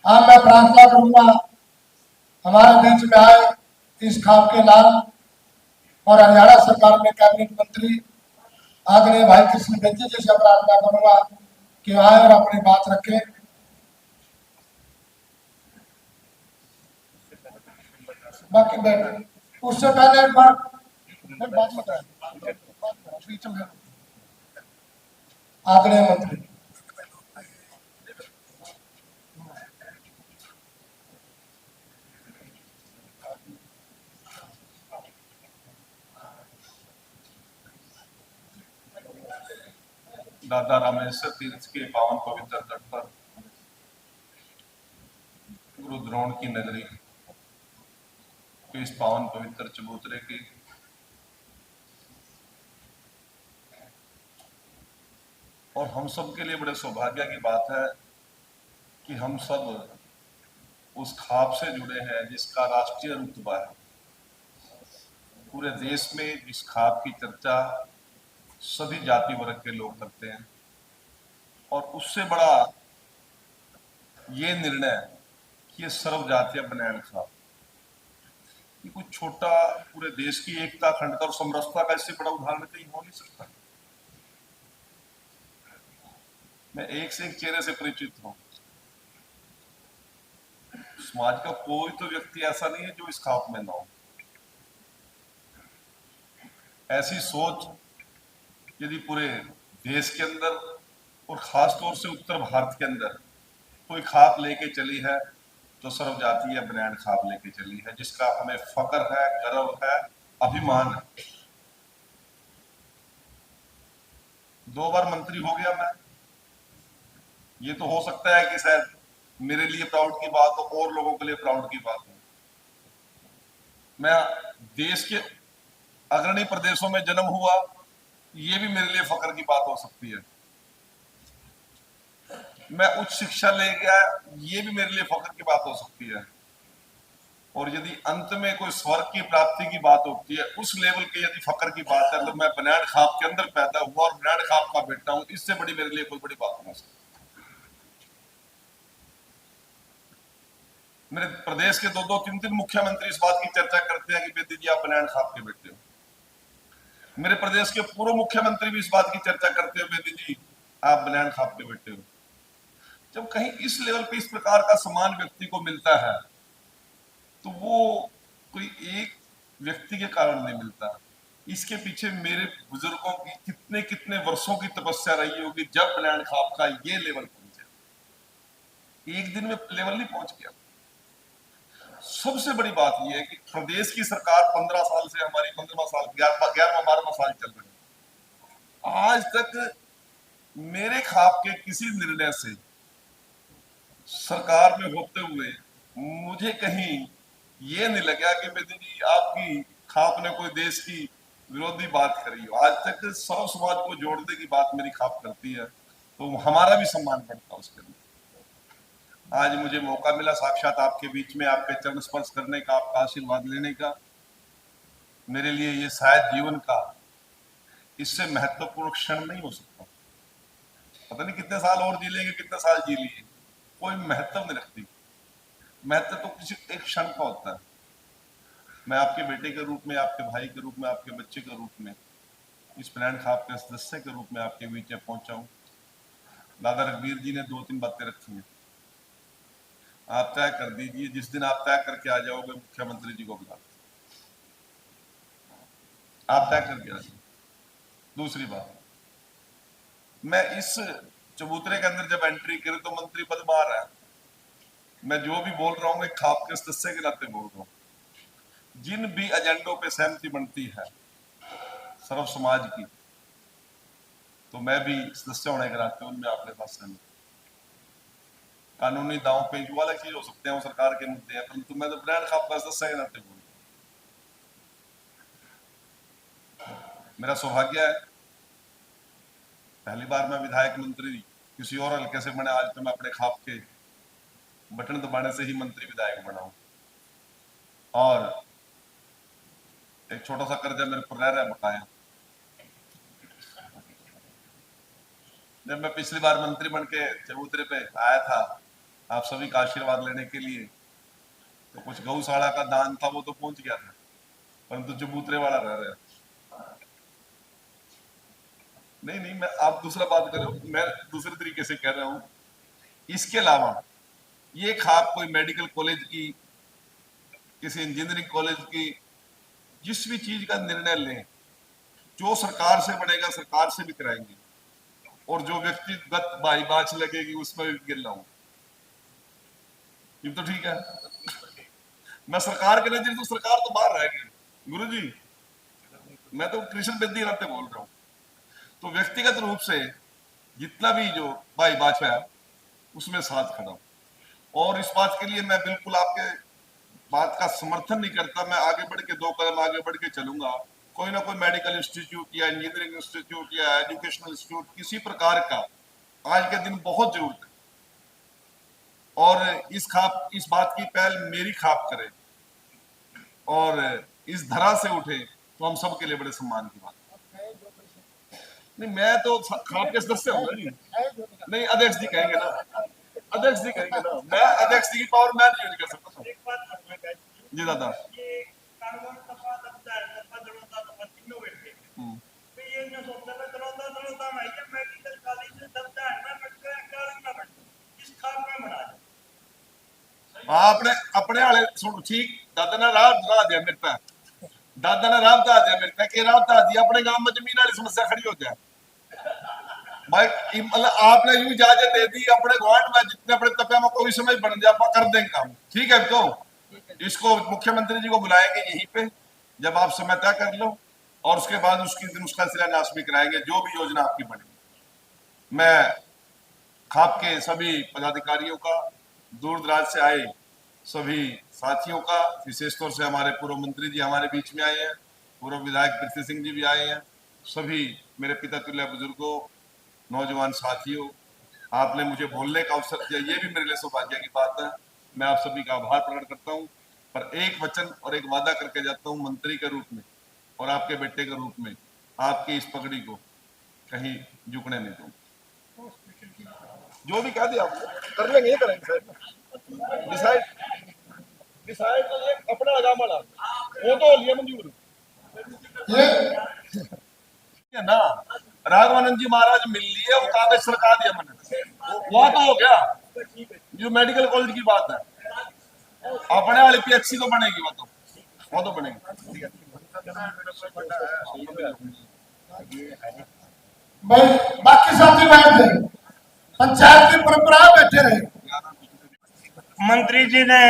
आज मैं प्रार्थना करूंगा हमारे बीच में आए इस खाप के लाल और हरियाणा सरकार में कैबिनेट मंत्री आदरणीय भाई कृष्ण बेदी जी से प्रार्थना करूंगा कि आए और अपनी बात रखें। बाकी बैठे उससे पहले एक बार बात बताएं आदरणीय मंत्री। दादा रामेश्वर तीर्थ के पावन पवित्र तट पर गुरु द्रोण की नगरी के इस पावन पवित्र चबूतरे की और हम सब के लिए बड़े सौभाग्य की बात है कि हम सब उस खाप से जुड़े हैं जिसका राष्ट्रीय रुतबा है। पूरे देश में इस खाप की चर्चा सभी जाति वर्ग के लोग करते हैं और उससे बड़ा ये निर्णय कि ये सर्व जातीय बनैन खाप, ये कुछ छोटा पूरे देश की एकता, अखंडता और समरसता का इससे बड़ा उदाहरण कहीं हो नहीं सकता। मैं एक से एक चेहरे से परिचित हूं। समाज का कोई तो व्यक्ति ऐसा नहीं है जो इस खाप में ना हो। ऐसी सोच यदि पूरे देश के अंदर और खास तौर से उत्तर भारत के अंदर कोई खाप लेके चली है तो सर्व जातीय बनैन खाप लेके चली है, जिसका हमें फक्र है, गर्व है, अभिमान है। 2 बार मंत्री हो गया मैं। ये तो हो सकता है कि शायद मेरे लिए प्राउड की बात हो और लोगों के लिए प्राउड की बात हो। मैं देश के अग्रणी प्रदेशों में जन्म हुआ, ये भी मेरे लिए फक्र की बात हो सकती है। मैं उच्च शिक्षा ले गया, ये भी मेरे लिए फक्र की बात हो सकती है। और यदि अंत में कोई स्वर्ग की प्राप्ति की बात होती है, उस लेवल की यदि फक्र की बात है तो मैं बनैन खाप के अंदर पैदा हुआ और बनैन खाप का बेटा हूं। इससे बड़ी मेरे लिए कोई बड़ी बात नहीं हो सकती। मेरे प्रदेश के 2-2, 3-3 मुख्यमंत्री इस बात की चर्चा करते हैं कि बेदी जी आप बनैन खाप के बेटे हो। मेरे प्रदेश के पूर्व मुख्यमंत्री भी इस बात की चर्चा करते हो बेदी जी आप बनैन खाप के बेटे हो। जब कहीं इस लेवल पे इस प्रकार का सम्मान व्यक्ति को मिलता है तो वो कोई एक व्यक्ति के कारण नहीं मिलता। इसके पीछे मेरे बुजुर्गों की कितने कितने वर्षों की तपस्या रही होगी जब बनैन खाप का ये लेवल पहुंचे। एक दिन में लेवल नहीं पहुंच गया। सबसे बड़ी बात यह है कि प्रदेश की सरकार 15 साल से, हमारी 15वां साल, 11वां 12वां साल चल रहा है। आज तक मेरे खाप के किसी निर्णय से सरकार में होते हुए मुझे कहीं ये नहीं लगा कि बेदी जी आपकी खाप ने कोई देश की विरोधी बात करी हो। आज तक सर्व समाज को जोड़ने की बात मेरी खाप करती है, तो हमारा भी सम्मान बढ़ता है उसके अंदर। आज मुझे मौका मिला साक्षात आपके बीच में आपके चरण स्पर्श करने का, आपका आशीर्वाद लेने का। मेरे लिए ये शायद जीवन का इससे महत्वपूर्ण क्षण नहीं हो सकता। पता नहीं कितने साल और जी लेंगे, कितने साल जी लिए, कोई महत्व नहीं रखती। महत्व तो किसी एक क्षण का होता है। मैं आपके बेटे के रूप में, आपके भाई के रूप में, आपके बच्चे के रूप में, इस बनैन खाप के सदस्य के रूप में आपके बीच में पहुंचा हूं। दादा रघबीर जी ने 2-3 बातें रखी हैं, आप तय कर दीजिए। जिस दिन आप तय करके आ जाओगे मुख्यमंत्री जी को बुला, आप तय करके आ जाओ। दूसरी बात, मैं इस चबूतरे के अंदर जब एंट्री करी तो मंत्री पद बाहर है। मैं जो भी बोल रहा हूँ एक खाप के सदस्य के नाते बोल रहा हूँ। जिन भी एजेंडों पे सहमति बनती है सर्व समाज की, तो मैं भी सदस्य होने के नाते उनमें आपके साथ सहमत। कानूनी दांव पेच वाला चीज हो सकते हैं, वो सरकार के मुद्दे हैं, परंतु मैं तो बनैन खाप का सदस्य के नाते बोल रहा हूँ। मेरा सौभाग्य है, पहली बार मैं विधायक मंत्री किसी और हल्के से बने, आज तो मैं अपने खाप के बटन दबाने से ही मंत्री विधायक बना हूं। और एक छोटा सा कर्जा मेरे पर रह रहा है बकाया। जब मैं पिछली बार मंत्री बन के चबूतरे पे आया था आप सभी का आशीर्वाद लेने के लिए। तो कुछ गौशाला का दान था वो तो पहुंच गया था, परंतु चबूतरे वाला रह रहा। नहीं नहीं, मैं आप दूसरा बात करो, मैं दूसरे तरीके से कह रहा हूं। इसके अलावा ये खाप कोई मेडिकल कॉलेज की, किसी इंजीनियरिंग कॉलेज की, जिस भी चीज का निर्णय लें, जो सरकार से बनेगा सरकार से भी कराएंगे, और जो व्यक्तिगत बाईबाच लगेगी उसमें भी गिर लाऊं। ये तो ठीक है। मैं सरकार के नजरिए तो सरकार तो बाहर रह गई गुरु जी, मैं तो कृष्ण बेदी नाते बोल रहा हूँ। तो व्यक्तिगत रूप से जितना भी जो बाईबाच है उसमें साथ खड़ा हूं, और इस बात के लिए मैं बिल्कुल आपके बात का समर्थन नहीं करता। मैं आगे बढ़ के 2 कदम आगे बढ़ के चलूंगा। कोई ना कोई मेडिकल इंस्टीट्यूट या इंजीनियरिंग इंस्टीट्यूट या एजुकेशनल इंस्टीट्यूट किसी प्रकार का आज के दिन बहुत जरूरत है, और इस बात की पहल मेरी खाप करे और इस धरा से उठे तो हम सबके लिए बड़े सम्मान की बात। नहीं, मैं तो खाप के सदस्य हूँ जी। नहीं, अध्यक्ष जी कहेंगे ना, अध्यक्ष जी कहेंगे ना, मैं अध्यक्ष जी की पावर मैं नहीं यूज कर सकता जी दादा। आपने अपने वाले सुन ठीक, दादा ने राह ला दिया मेरे पे, दादा ने राह ला दिया मेरे पे कि राह ला दिया अपने गांव में जमीन वाली समस्या खड़ी हो जाए। भाई मतलब आपने यूं इजाजत दे दी अपने गवर्नमेंट में जितने अपने तपे में कोई समझ बन जाए कर देंगे काम, ठीक है। तो इसको मुख्यमंत्री जी को बुलाएंगे यहीं पे, जब आप समय तय कर लो, और उसके बाद उसका शिलान्यास भी कराएंगे जो भी योजना आपकी बनेगी। मैं खाप के सभी पदाधिकारियों का, दूर दराज से आए सभी साथियों का, विशेष तौर से हमारे पूर्व मंत्री जी हमारे बीच में आए हैं, पूर्व विधायक पृथ्वी सिंह जी भी आए हैं, सभी मेरे पिता तुल्य बुजुर्गों, नौजवान साथियों, आपने मुझे बोलने का अवसर दिया, ये भी मेरे लिए सौभाग्य की बात है। मैं आप सभी का आभार प्रकट करता हूँ, पर एक वचन और एक वादा करके जाता हूँ मंत्री के रूप में और आपके बेटे के रूप में, आपकी इस पगड़ी को कहीं झुकने नहीं दूंगा। जो भी कह दिया आपको कर लेंगे, ये करेंगे सर। डिसाइड तो ये अपना लगा वाला वो तो लिया मंजूर ये ना, राघवानंद जी महाराज मिल लिए, वो कागज सरका दिया मैंने, वो तो हो गया। जो मेडिकल कॉलेज की बात है, अपने वाली पीएचसी तो बनेगी, वो तो बनेगी। भाई बाकी साथी बैठ गए, पंचायत की परंपरा बैठे रहे। मंत्री जी ने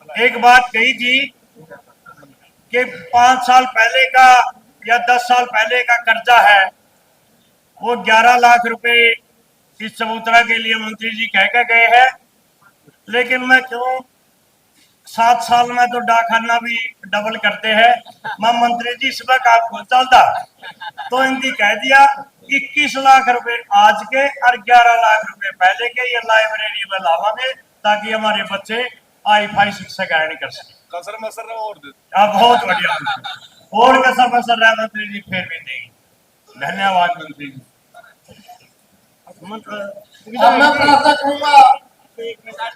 एक बात कही थी कि 5 साल पहले का या 10 साल पहले का कर्जा है, वो 11 लाख रुपए इस चबूतरा के लिए मंत्री जी कह के गए हैं। लेकिन मैं क्यों 7 साल में तो डाकखाना भी डबल करते हैं, मैं मंत्री जी सुबह का आपको चलता तो इनकी कह दिया 21 लाख रुपए आज के और 11 लाख रुपए पहले के ये लाइब्रेरी में लावांगे, ताकि हमारे बच्चे आई-फाई शिक्षा ग्रहण कर सके। कसर मसर और बहुत बढ़िया, और कसर मसर रहा मंत्री जी फिर भी देंगे। धन्यवाद मंत्री जी। अब मैं प्रार्थना करूंगा